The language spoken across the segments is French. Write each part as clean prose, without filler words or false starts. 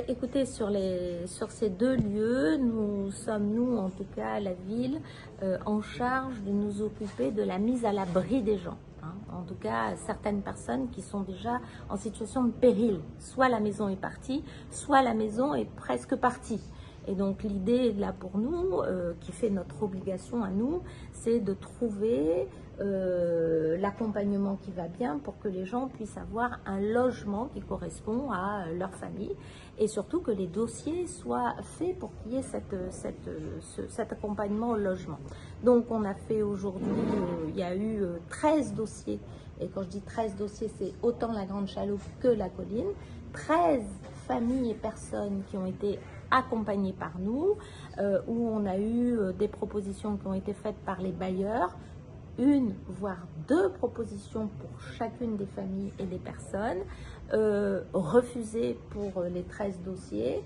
Écoutez, sur ces deux lieux, nous sommes, nous, en tout cas, la ville, en charge de nous occuper de la mise à l'abri des gens. En tout cas, certaines personnes qui sont déjà en situation de péril. Soit la maison est partie, soit la maison est presque partie. Et donc l'idée là pour nous, qui fait notre obligation à nous, c'est de trouver l'accompagnement qui va bien pour que les gens puissent avoir un logement qui correspond à leur famille et surtout que les dossiers soient faits pour qu'il y ait cet accompagnement au logement. Donc on a fait aujourd'hui, il y a eu 13 dossiers, et quand je dis 13 dossiers, c'est autant la Grande Chaloupe que la Colline, 13 familles et personnes qui ont été accompagnées par nous, où on a eu des propositions qui ont été faites par les bailleurs, une voire deux propositions pour chacune des familles et des personnes, refusées pour les 13 dossiers.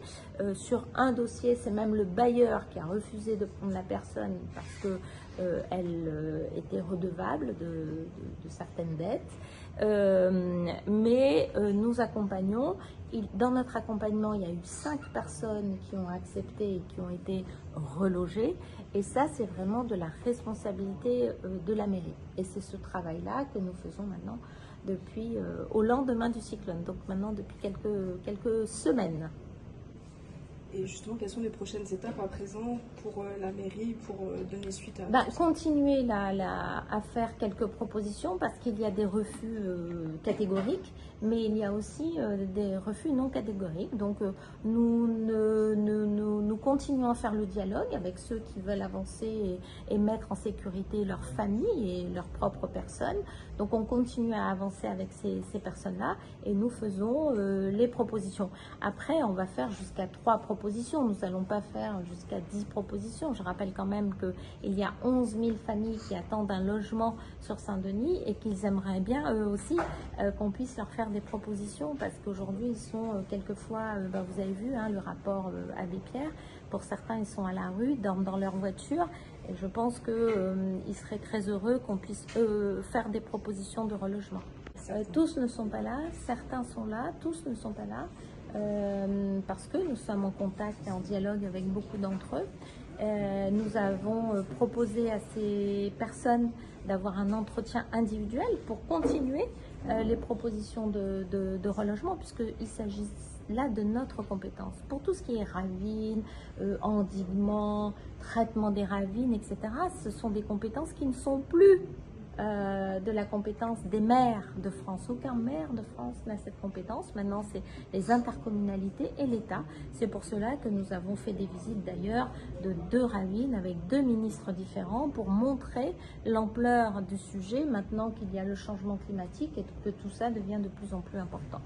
Sur un dossier, c'est même le bailleur qui a refusé de prendre la personne parce que elle était redevable de certaines dettes. Mais nous accompagnons. Dans notre accompagnement, il y a eu 5 personnes qui ont accepté et qui ont été relogées. Et ça, c'est vraiment de la responsabilité de la mairie. Et c'est ce travail-là que nous faisons maintenant depuis au lendemain du cyclone, donc maintenant depuis quelques semaines. Et justement, quelles sont les prochaines étapes à présent pour la mairie, pour donner suite à... Continuer à faire quelques propositions parce qu'il y a des refus catégoriques, mais il y a aussi des refus non catégoriques. Donc nous continuons à faire le dialogue avec ceux qui veulent avancer et mettre en sécurité leur famille et leurs propres personnes. Donc on continue à avancer avec ces personnes-là et nous faisons les propositions. Après, on va faire jusqu'à 3 propositions. Nous n'allons pas faire jusqu'à 10 propositions. Je rappelle quand même qu'il y a 11 000 familles qui attendent un logement sur Saint-Denis et qu'ils aimeraient bien, eux aussi, qu'on puisse leur faire des propositions parce qu'aujourd'hui, ils sont quelquefois, vous avez vu le rapport Abbé Pierre, pour certains, ils sont à la rue, dorment dans leur voiture et je pense qu'ils seraient très heureux qu'on puisse faire des propositions de relogement. Tous ne sont pas là, certains sont là, tous ne sont pas là. Parce que nous sommes en contact et en dialogue avec beaucoup d'entre eux. Nous avons proposé à ces personnes d'avoir un entretien individuel pour continuer les propositions de relogement, puisqu'il s'agit là de notre compétence. Pour tout ce qui est ravines, endiguement, traitement des ravines, etc., ce sont des compétences qui ne sont plus de la compétence des maires de France. Aucun maire de France n'a cette compétence. Maintenant, c'est les intercommunalités et l'État. C'est pour cela que nous avons fait des visites d'ailleurs de 2 ravines avec 2 ministres différents pour montrer l'ampleur du sujet maintenant qu'il y a le changement climatique et que tout ça devient de plus en plus important.